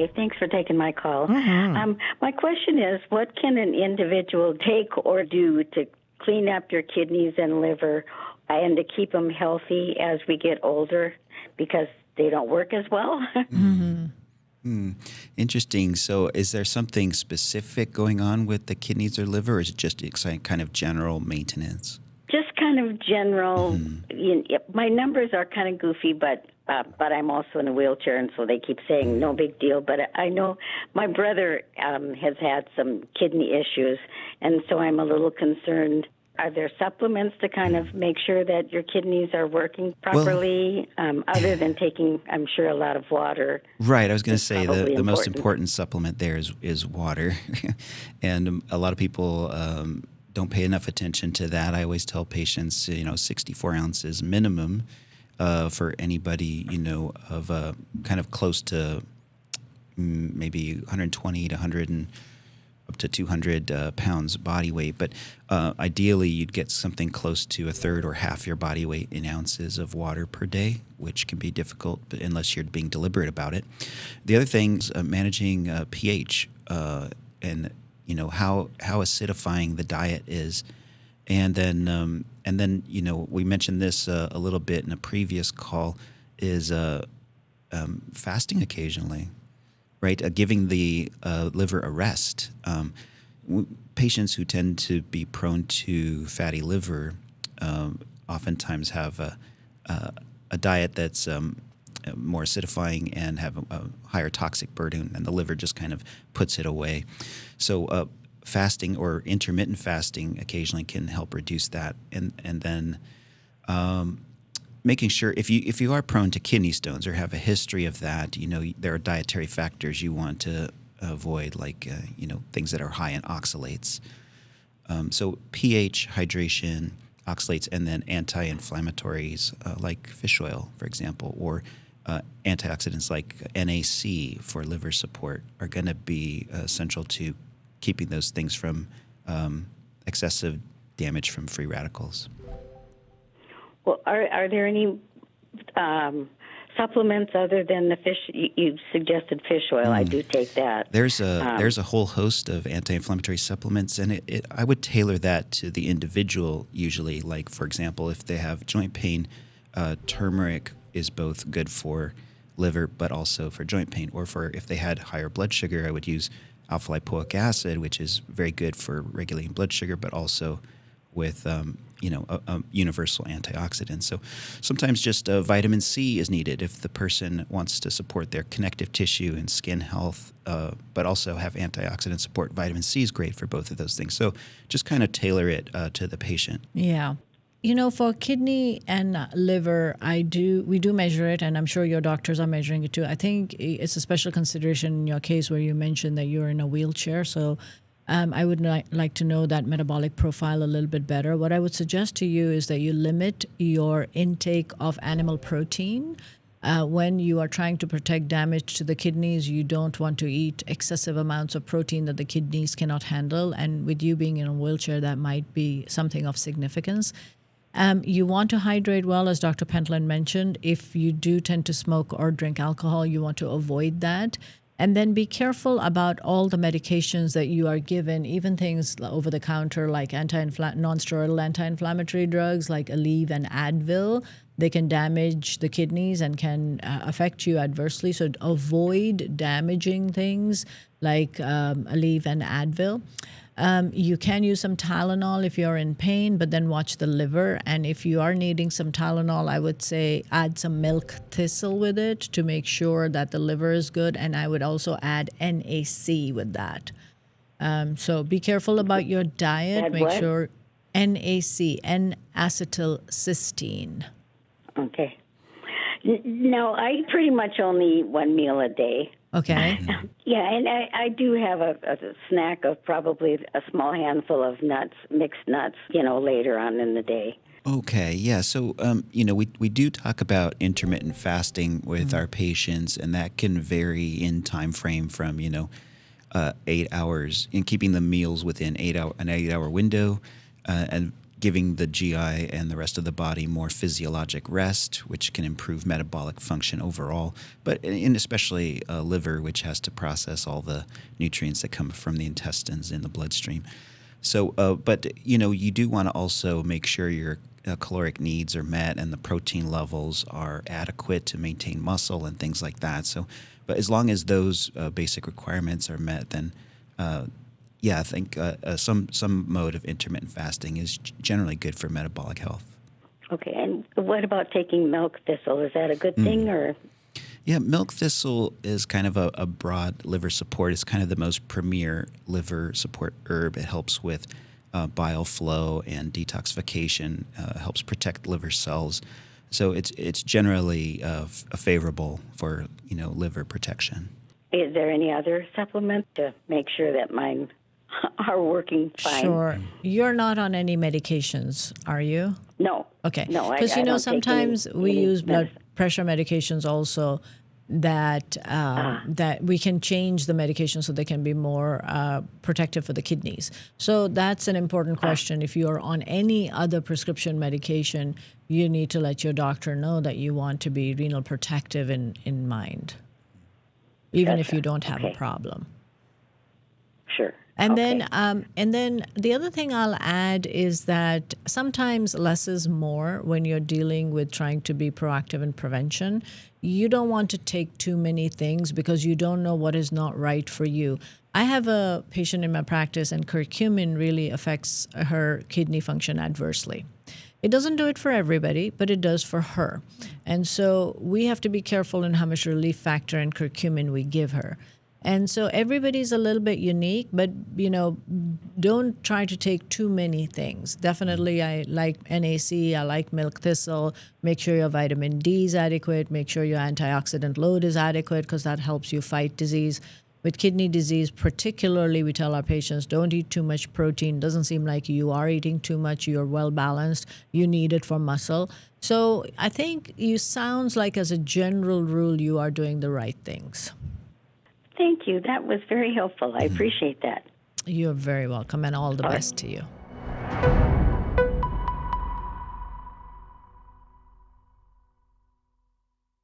Hi, thanks for taking my call. My question is, what can an individual take or do to clean up your kidneys and liver and to keep them healthy as we get older because they don't work as well? Interesting. So is there something specific going on with the kidneys or liver, or is it just kind of general maintenance? Just kind of general. My numbers are kind of goofy, but I'm also in a wheelchair, and so they keep saying no big deal. But I know my brother has had some kidney issues, and so I'm a little concerned. Are there supplements to kind of make sure that your kidneys are working properly, other than taking, I'm sure, a lot of water? Right. I was going to say the most important supplement there is water. And a lot of people don't pay enough attention to that. I always tell patients, 64 ounces minimum for anybody, of kind of close to maybe 120 to 100 and up to 200 pounds body weight. But ideally, you'd get something close to a third or half your body weight in ounces of water per day, which can be difficult unless you're being deliberate about it. The other thing is managing pH and how acidifying the diet is. And then we mentioned this a little bit in a previous call, is fasting occasionally. Right, giving the liver a rest. Patients who tend to be prone to fatty liver oftentimes have a diet that's more acidifying and have a higher toxic burden, and the liver just kind of puts it away. So fasting or intermittent fasting occasionally can help reduce that, and then making sure if you are prone to kidney stones or have a history of that, there are dietary factors you want to avoid, like things that are high in oxalates. So pH, hydration, oxalates, and then anti-inflammatories like fish oil, for example, or antioxidants like NAC for liver support are going to be essential to keeping those things from excessive damage from free radicals. Well, are there any supplements other than the fish? You suggested fish oil. I do take that. There's a whole host of anti-inflammatory supplements, and I would tailor that to the individual usually. Like, for example, if they have joint pain, turmeric is both good for liver but also for joint pain. Or if they had higher blood sugar, I would use alpha-lipoic acid, which is very good for regulating blood sugar, but also with a universal antioxidant. So sometimes just vitamin C is needed if the person wants to support their connective tissue and skin health, but also have antioxidant support. Vitamin C is great for both of those things. So just kind of tailor it to the patient. Yeah. For kidney and liver, we do measure it, and I'm sure your doctors are measuring it too. I think it's a special consideration in your case where you mentioned that you're in a wheelchair. So I would like to know that metabolic profile a little bit better. What I would suggest to you is that you limit your intake of animal protein. When you are trying to protect damage to the kidneys, you don't want to eat excessive amounts of protein that the kidneys cannot handle. And with you being in a wheelchair, that might be something of significance. You want to hydrate well, as Dr. Pentland mentioned. If you do tend to smoke or drink alcohol, you want to avoid that. And then be careful about all the medications that you are given, even things over the counter like non-steroidal anti-inflammatory drugs like Aleve and Advil. They can damage the kidneys and can affect you adversely. So avoid damaging things like Aleve and Advil. You can use some Tylenol if you're in pain, but then watch the liver. And if you are needing some Tylenol, I would say add some milk thistle with it to make sure that the liver is good. And I would also add NAC with that. So be careful about your diet. Make sure NAC, N-acetylcysteine. Okay. No, I eat pretty much only one meal a day. Okay. Yeah, and I do have a snack of probably a small handful of nuts, mixed nuts, later on in the day. Okay, yeah. So, we do talk about intermittent fasting with our patients, and that can vary in time frame from, 8 hours, in keeping the meals within an 8 hour window, and giving the GI and the rest of the body more physiologic rest, which can improve metabolic function overall, but in especially liver, which has to process all the nutrients that come from the intestines in the bloodstream. So, but you do want to also make sure your caloric needs are met and the protein levels are adequate to maintain muscle and things like that. So, but as long as those basic requirements are met, then I think some mode of intermittent fasting is generally good for metabolic health. Okay, and what about taking milk thistle? Is that a good thing, or? Yeah, milk thistle is kind of a broad liver support. It's kind of the most premier liver support herb. It helps with bile flow and detoxification, helps protect liver cells. So it's generally favorable for liver protection. Is there any other supplement to make sure that mine are working fine? Sure. You're not on any medications, are you? No. Okay. No, because sometimes we use blood pressure medications also that we can change the medication so they can be more protective for the kidneys. So that's an important question. If you're on any other prescription medication, you need to let your doctor know that you want to be renal protective in mind, even if you don't have a problem. Sure. And then the other thing I'll add is that sometimes less is more when you're dealing with trying to be proactive in prevention. You don't want to take too many things because you don't know what is not right for you. I have a patient in my practice, and curcumin really affects her kidney function adversely. It doesn't do it for everybody, but it does for her. And so we have to be careful in how much relief factor and curcumin we give her. And so everybody's a little bit unique, but, don't try to take too many things. Definitely, I like NAC, I like milk thistle. Make sure your vitamin D is adequate. Make sure your antioxidant load is adequate because that helps you fight disease. With kidney disease, particularly, we tell our patients, don't eat too much protein. Doesn't seem like you are eating too much. You're well balanced. You need it for muscle. So I think you sounds like, as a general rule, you are doing the right things. Thank you. That was very helpful. I appreciate that. You're very welcome, and all the best to you.